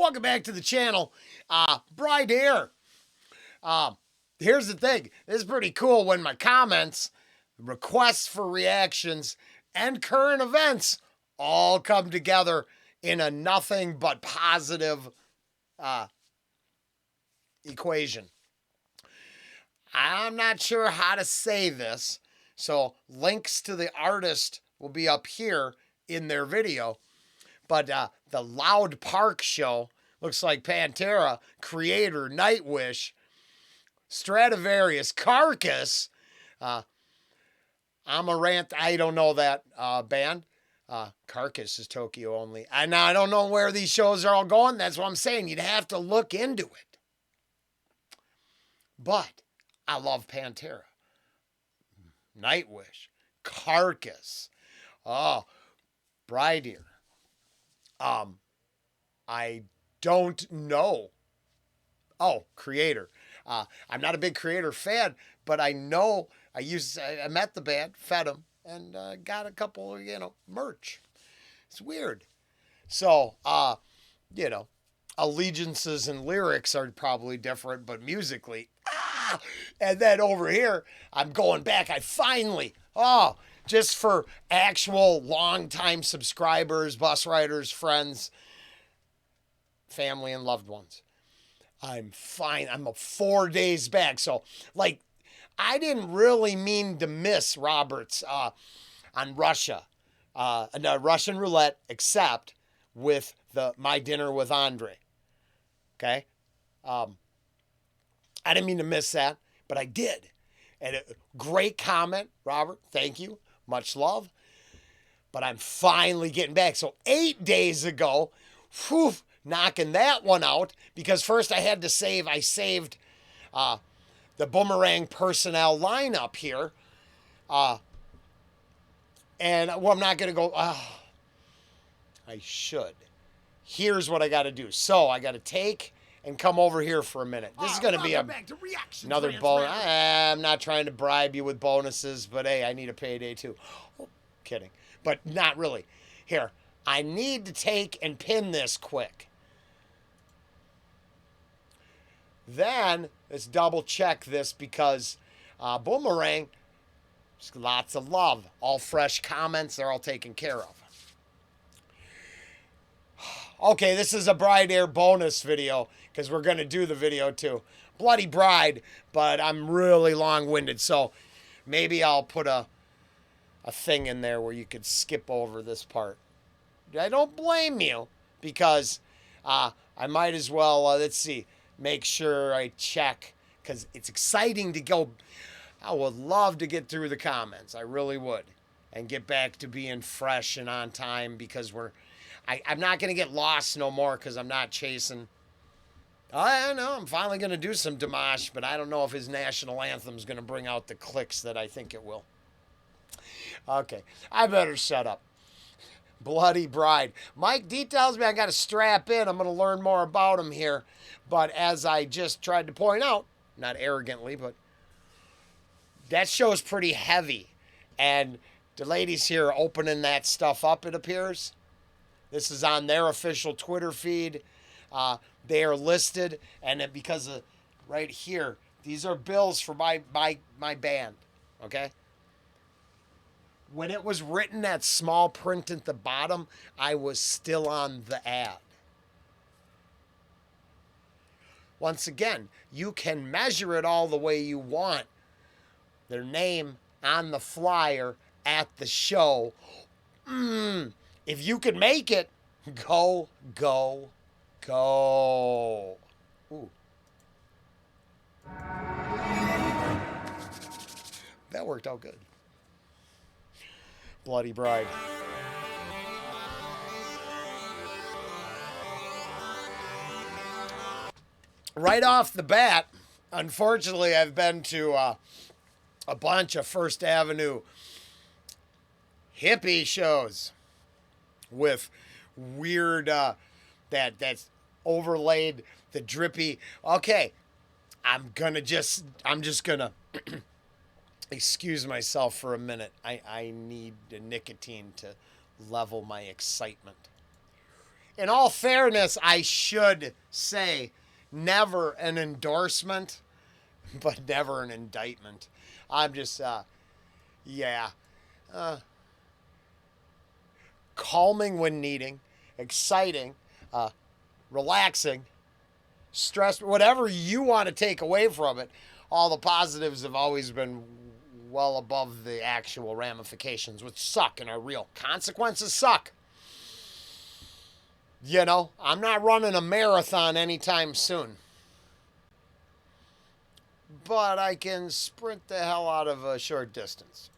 Welcome back to the channel. BRIDEAR. Here's the thing. This is pretty cool when my comments, requests for reactions, and current events all come together in a nothing but positive equation. I'm not sure how to say this, so links to the artist will be up here in their video. But the Loud Park show looks like Pantera, Creator, Nightwish, Stradivarius, Carcass. I'm a Rant. I don't know that band. Carcass is Tokyo only. And I don't know where these shows are all going. That's what I'm saying. You'd have to look into it. But I love Pantera, Nightwish, Carcass, BRIDEAR. I don't know. Oh, Creator. I'm not a big Creator fan, but I know I met the band, fed them, and got a couple, merch. It's weird. So, allegiances and lyrics are probably different, but musically, and then over here, I'm going back. I finally, just for actual long-time subscribers, bus riders, friends, family, and loved ones. I'm fine. I'm 4 days back. So, I didn't really mean to miss Roberts on Russia, Russian roulette, except with My Dinner with Andre. Okay? I didn't mean to miss that, but I did. And great comment, Robert. Thank you. Much love. But I'm finally getting back. So 8 days ago, knocking that one out, because first I had to save. I saved the Boomerang personnel lineup here. And I'm not going to go, I should. Here's what I got to do. So I got to take and come over here for a minute. This is going to be another bonus. I'm not trying to bribe you with bonuses, but hey, I need a payday too. Oh, kidding. But not really. Here, I need to take and pin this quick. Then, let's double check this because Boomerang, lots of love. All fresh comments, they're all taken care of. Okay, this is a BRIDEAR bonus video because we're going to do the video too. Bloody Bride, but I'm really long-winded, so maybe I'll put a thing in there where you could skip over this part. I don't blame you because I might as well, let's see, make sure I check because it's exciting to go. I would love to get through the comments. I really would. And get back to being fresh and on time because I'm not going to get lost no more because I'm not chasing. I know I'm finally going to do some Dimash, but I don't know if his national anthem is going to bring out the clicks that I think it will. Okay, I better shut up. Bloody Bride. Mike D tells me I got to strap in. I'm going to learn more about him here. But as I just tried to point out, not arrogantly, but that show is pretty heavy. And the ladies here are opening that stuff up, it appears. This is on their official Twitter feed. They are listed, and because of right here, these are bills for my band, okay? When it was written at small print at the bottom, I was still on the ad. Once again, you can measure it all the way you want. Their name on the flyer at the show. If you can make it, go, go, go. Ooh. That worked out good. Bloody Bride. Right off the bat, unfortunately, I've been to a bunch of First Avenue hippie shows with weird that's overlaid the drippy. Okay, I'm just gonna excuse myself for a minute. I need the nicotine to level my excitement. in all fairness, I should say never an endorsement, but never an indictment. I'm just, yeah. Calming when needing, exciting, relaxing, stressed, whatever you want to take away from it. All the positives have always been well above the actual ramifications, which suck and are real. Consequences suck. You know, I'm not running a marathon anytime soon. But I can sprint the hell out of a short distance.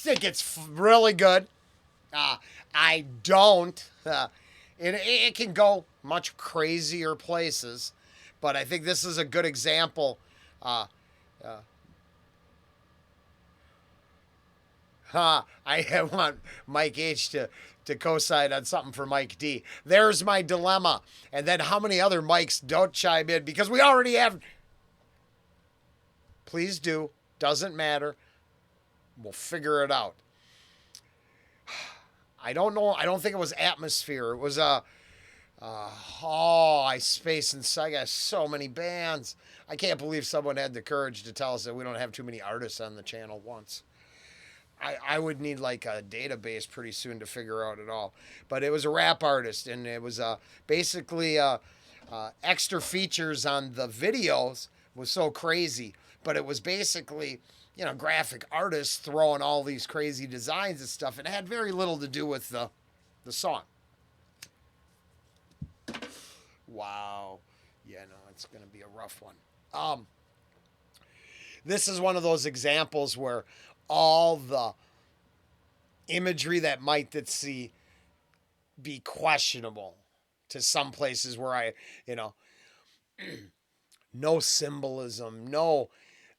Think it's really good. I don't. It can go much crazier places, but I think this is a good example. I want Mike H to co-sign on something for Mike D. There's my dilemma. And then how many other Mikes don't chime in? Because we already have. Please do. Doesn't matter. We'll figure it out. I don't know. I don't think it was Atmosphere. It was Space and I got so many bands. I can't believe someone had the courage to tell us that we don't have too many artists on the channel once. I would need like a database pretty soon to figure out it all. But it was a rap artist, and it was basically extra features on the videos was so crazy. But it was basically, you know, graphic artists throwing all these crazy designs and stuff. And it had very little to do with the song. Wow. Yeah, no, it's going to be a rough one. This is one of those examples where all the imagery that might be questionable to some places where I, you know, no symbolism,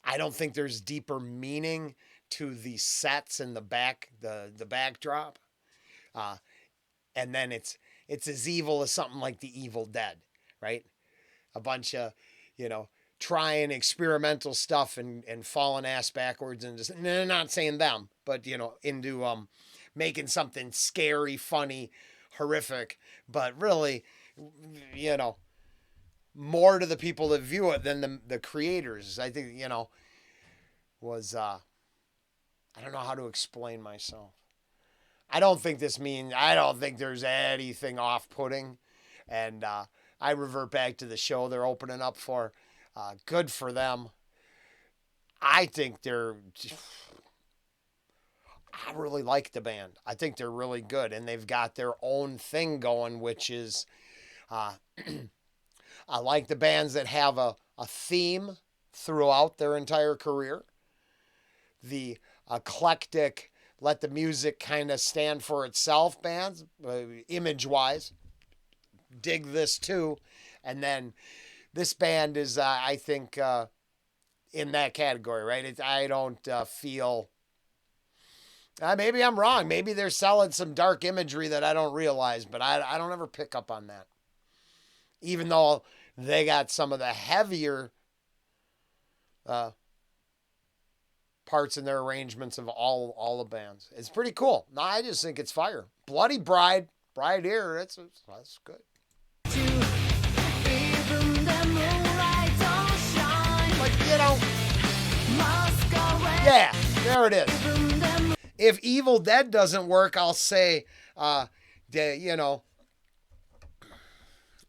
I don't think there's deeper meaning to the sets and the backdrop. And then it's as evil as something like The Evil Dead, right? A bunch of, you know, trying experimental stuff and falling ass backwards and just, not saying them, but, you know, into making something scary, funny, horrific, but really, you know, more to the people that view it than the creators. I think, you know, was, I don't know how to explain myself. I don't think there's anything off-putting. And I revert back to the show they're opening up for. Good for them. I really like the band. I think they're really good. And they've got their own thing going, which is I like the bands that have a theme throughout their entire career. The eclectic, let the music kind of stand for itself bands, image wise. Dig this too. And then this band is, I think, in that category, right? I don't feel. Maybe I'm wrong. Maybe they're selling some dark imagery that I don't realize, but I don't ever pick up on that. Even though they got some of the heavier parts in their arrangements of all the bands. It's pretty cool. No, I just think it's fire. Bloody Bride, BRIDEAR, that's good. Like, you know, yeah, there it is. If Evil Dead doesn't work, I'll say, you know,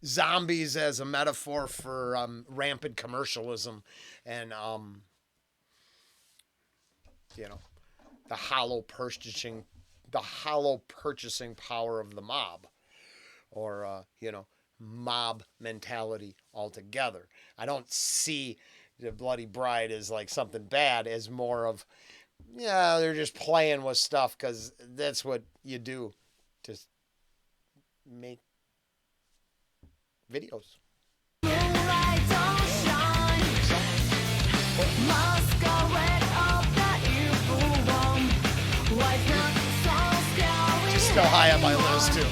zombies as a metaphor for rampant commercialism and, you know, the hollow purchasing power of the mob, or you know, mob mentality altogether. I don't see the Bloody Bride as like something bad, as more of, yeah, they're just playing with stuff because that's what you do to make videos. Just still high on my list too.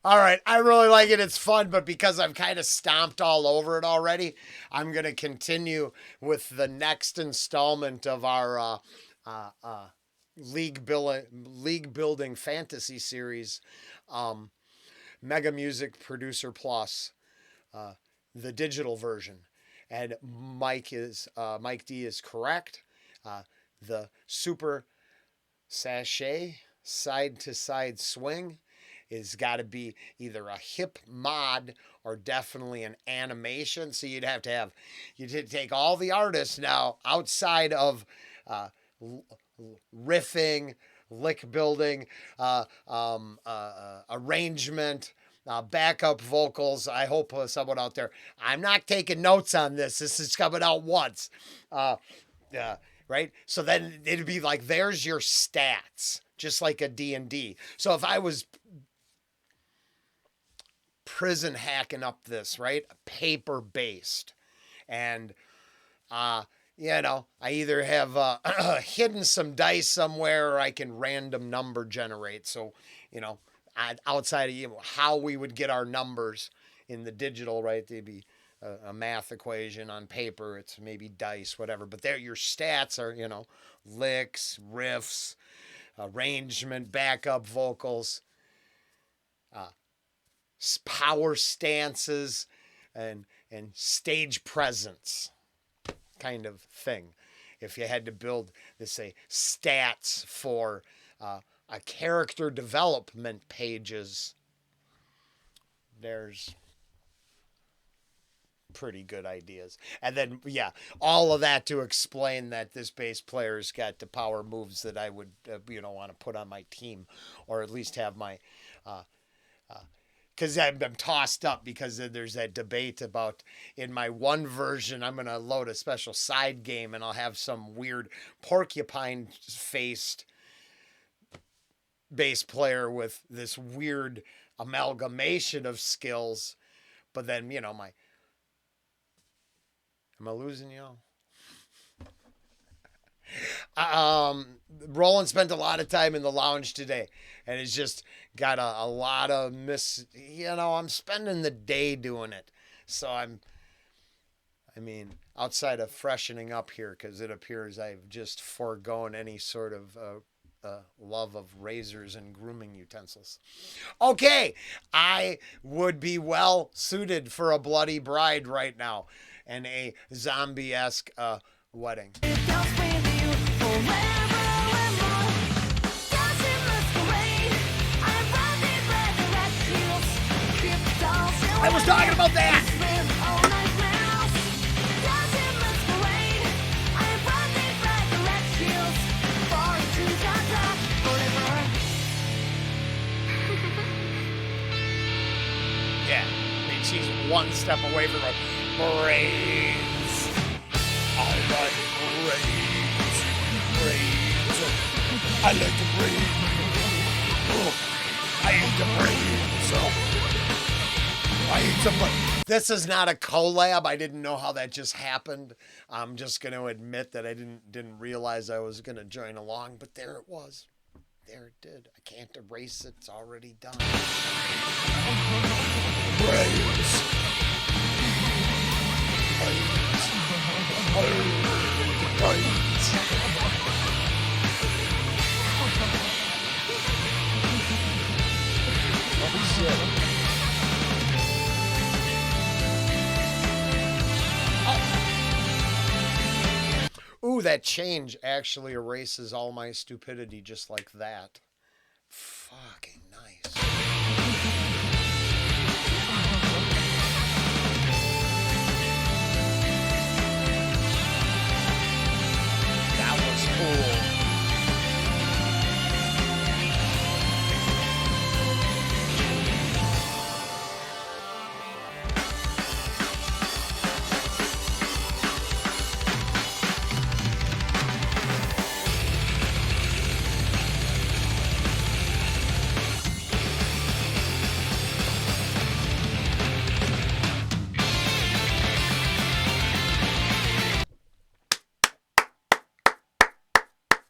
All right, I really like it. It's fun, but because I've kind of stomped all over it already, I'm going to continue with the next installment of our league building fantasy series, Mega Music Producer Plus, the digital version. And Mike D is correct. The Super Sachet side to side swing is got to be either a hip mod or definitely an animation. So you'd take all the artists now outside of riffing, lick building, arrangement, backup vocals. I hope someone out there, I'm not taking notes on this. This is coming out once. Right? So then it'd be like, there's your stats, just like a D&D. So if I was prison hacking up this, right? Paper based. And, you know, I either have hidden some dice somewhere or I can random number generate. So, you know, outside of how we would get our numbers in the digital, right? They'd be a math equation. On paper, it's maybe dice, whatever. But there, your stats are, you know, licks, riffs, arrangement, backup vocals, power stances, and stage presence kind of thing. If you had to build, let's say, stats for a character development pages, there's pretty good ideas. And then, yeah, all of that to explain that this bass player's got the power moves that I would, want to put on my team, or at least have my, because I'm tossed up because there's that debate about, in my one version, I'm going to load a special side game and I'll have some weird porcupine-faced bass player with this weird amalgamation of skills. But then, am I losing y'all? Rollen spent a lot of time in the lounge today, and it's just got a lot of I'm spending the day doing it. So outside of freshening up here, because it appears I've just foregone any sort of love of razors and grooming utensils. Okay, I would be well suited for a bloody bride right now and a zombie-esque wedding. I was talking about that. Yeah, I mean, she's one step away from a braids. I like braids. Braids. I like the braids. Oh, I hate the braids. I hate somebody. This is not a collab. I didn't know how that just happened. I'm just going to admit that I didn't realize I was going to join along, but there it was. There it did. I can't erase it. It's already done. Brains. Oh, shit. Ooh, that change actually erases all my stupidity just like that. Fucking nice. That was cool.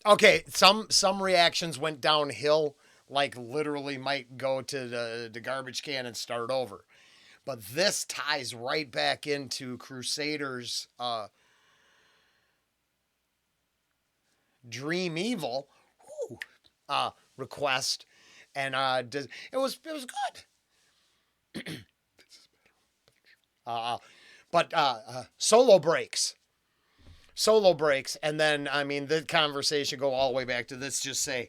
Okay, some reactions went downhill, like literally might go to the garbage can and start over. But this ties right back into Crusaders' Dream Evil request, and it was good. But solo breaks. And then, I mean, the conversation go all the way back to, let's just say,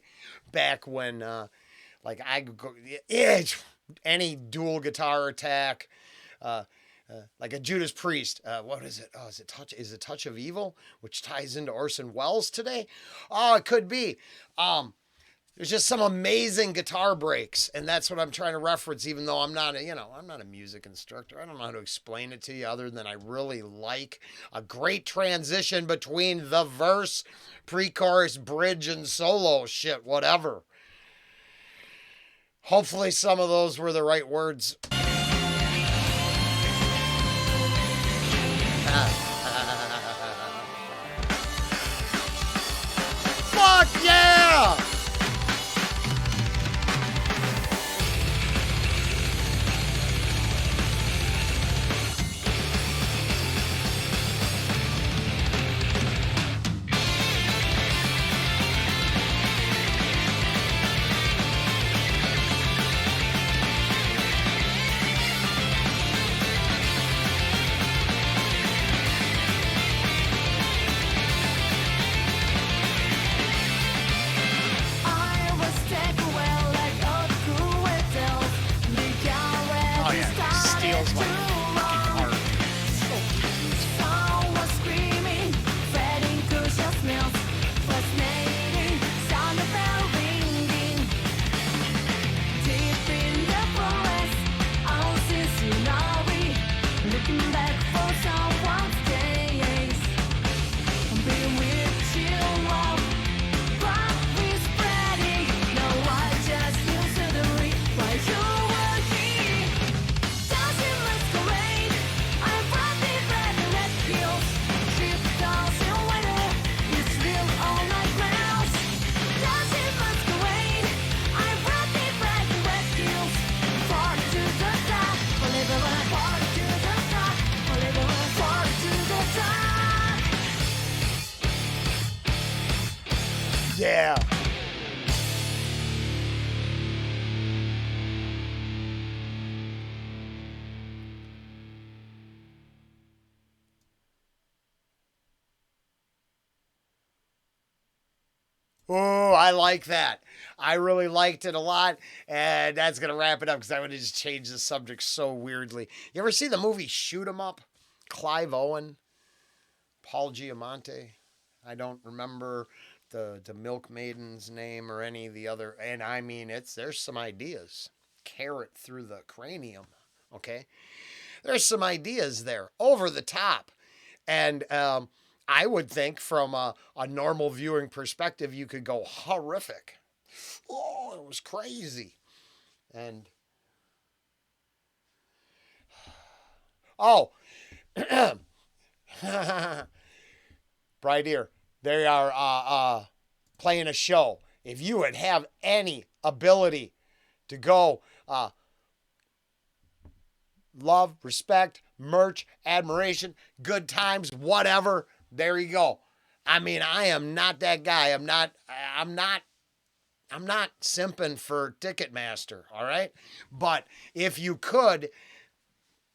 back when, like, I go, any dual guitar attack, like a Judas Priest, what is it? Oh, is it Touch of Evil, which ties into Orson Welles today? Oh, it could be. There's just some amazing guitar breaks, and that's what I'm trying to reference, even though I'm not a music instructor. I don't know how to explain it to you other than I really like a great transition between the verse, pre-chorus, bridge, and solo shit, whatever. Hopefully some of those were the right words. Fuck yeah! Yeah. Oh, I like that. I really liked it a lot, and that's gonna wrap it up because I would have just changed the subject so weirdly. You ever see the movie Shoot 'Em Up? Clive Owen, Paul Giamatti. I don't remember the milkmaiden's name or any of the other. And I mean, there's some ideas. Carrot through the cranium. Okay, there's some ideas there, over the top, and I would think from a normal viewing perspective, you could go horrific. Oh, it was crazy. And oh, BRIDEAR, they are playing a show. If you would have any ability to go love, respect, merch, admiration, good times, whatever, there you go. I mean, I am not that guy. I'm not simping for Ticketmaster, all right? But if you could,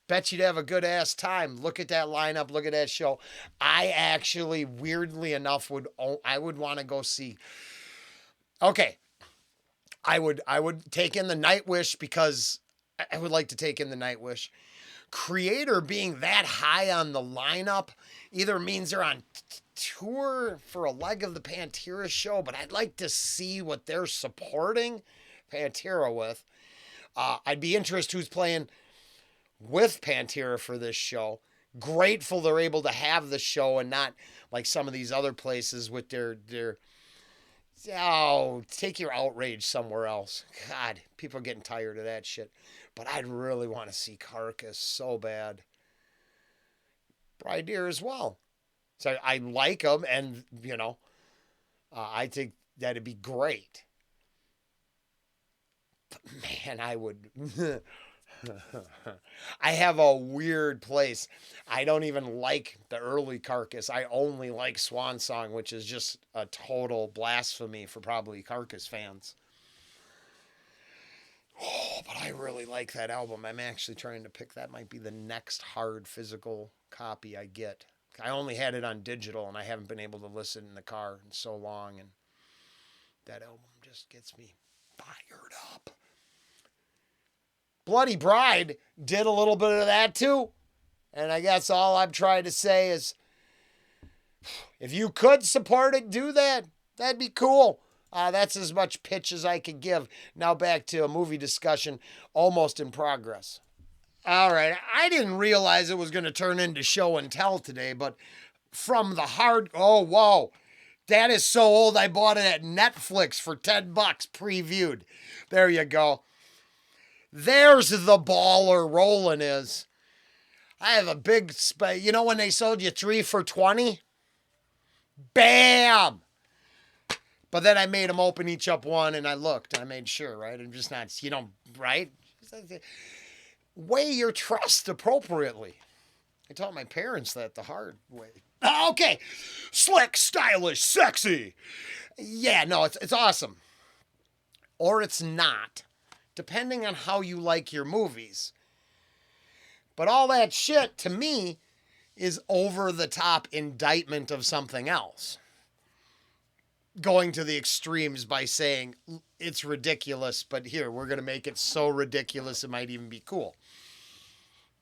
bet you'd have a good ass time. Look at that lineup, look at that show. I actually, weirdly enough, I would want to go see. Okay, I would take in the Nightwish because I would like to take in the Nightwish. Creator being that high on the lineup either means they're on tour for a leg of the Pantera show, but I'd like to see what they're supporting Pantera with. I'd be interested who's playing with Pantera for this show. Grateful they're able to have the show and not like some of these other places with their oh, take your outrage somewhere else. God, people are getting tired of that shit. But I'd really want to see Carcass so bad. BRIDEAR as well. So I like them, and, I think that'd be great. But man, I would. I have a weird place. I don't even like the early Carcass. I only like Swan Song, which is just a total blasphemy for probably Carcass fans. Oh, but I really like that album. I'm actually trying to pick that. Might be the next hard physical copy I get. I only had it on digital, and I haven't been able to listen in the car in so long. And that album just gets me fired up. Bloody Bride did a little bit of that too. And I guess all I'm trying to say is if you could support it, do that. That'd be cool. That's as much pitch as I could give. Now back to a movie discussion almost in progress. All right. I didn't realize it was going to turn into show and tell today, but from the hard. Oh, whoa. That is so old. I bought it at Netflix for $10 previewed. There you go. There's the baller Rollen is. I have a big you know when they sold you 3 for $20? Bam! But then I made them open each up one, and I looked, and I made sure, right? I'm just not, right? Weigh your trust appropriately. I taught my parents that the hard way. Okay. Slick, stylish, sexy. Yeah, no, it's awesome. Or it's not, depending on how you like your movies. But all that shit, to me, is over-the-top indictment of something else. Going to the extremes by saying, it's ridiculous, but here, we're going to make it so ridiculous it might even be cool.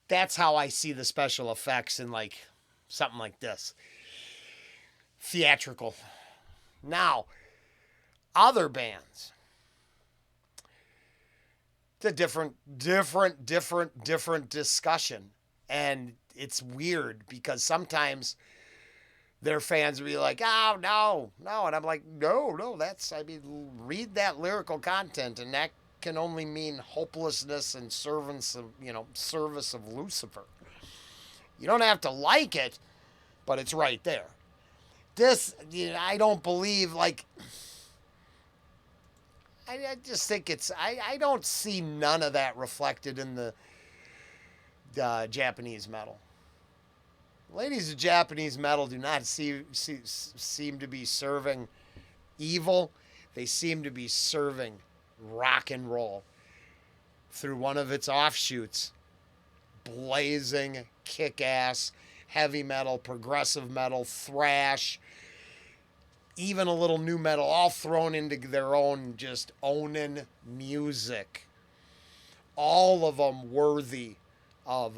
That's how I see the special effects in, like, something like this. Theatrical. Now, other bands. It's a different discussion. And it's weird because sometimes their fans will be like, oh, no. And I'm like, no, read that lyrical content, and that can only mean hopelessness and service of Lucifer. You don't have to like it, but it's right there. This, I don't believe, like, I just think I don't see none of that reflected in the Japanese metal. Ladies of Japanese metal do not seem to be serving evil. They seem to be serving rock and roll through one of its offshoots. Blazing, kick-ass, heavy metal, progressive metal, thrash. even a little new metal, all thrown into their own just owning music. All of them worthy of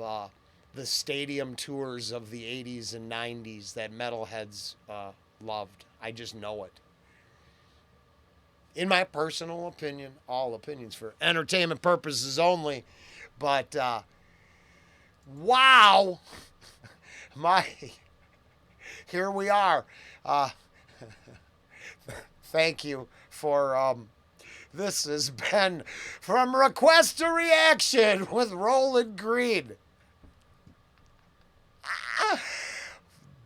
the stadium tours of the 80s and 90s that metalheads loved. I just know it. In my personal opinion, all opinions for entertainment purposes only, but wow, my, here we are. Thank you for, this has been From Request to Reaction with Rollen Green.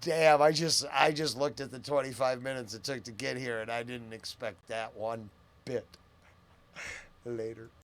Damn, I just looked at the 25 minutes it took to get here, and I didn't expect that one bit. Later.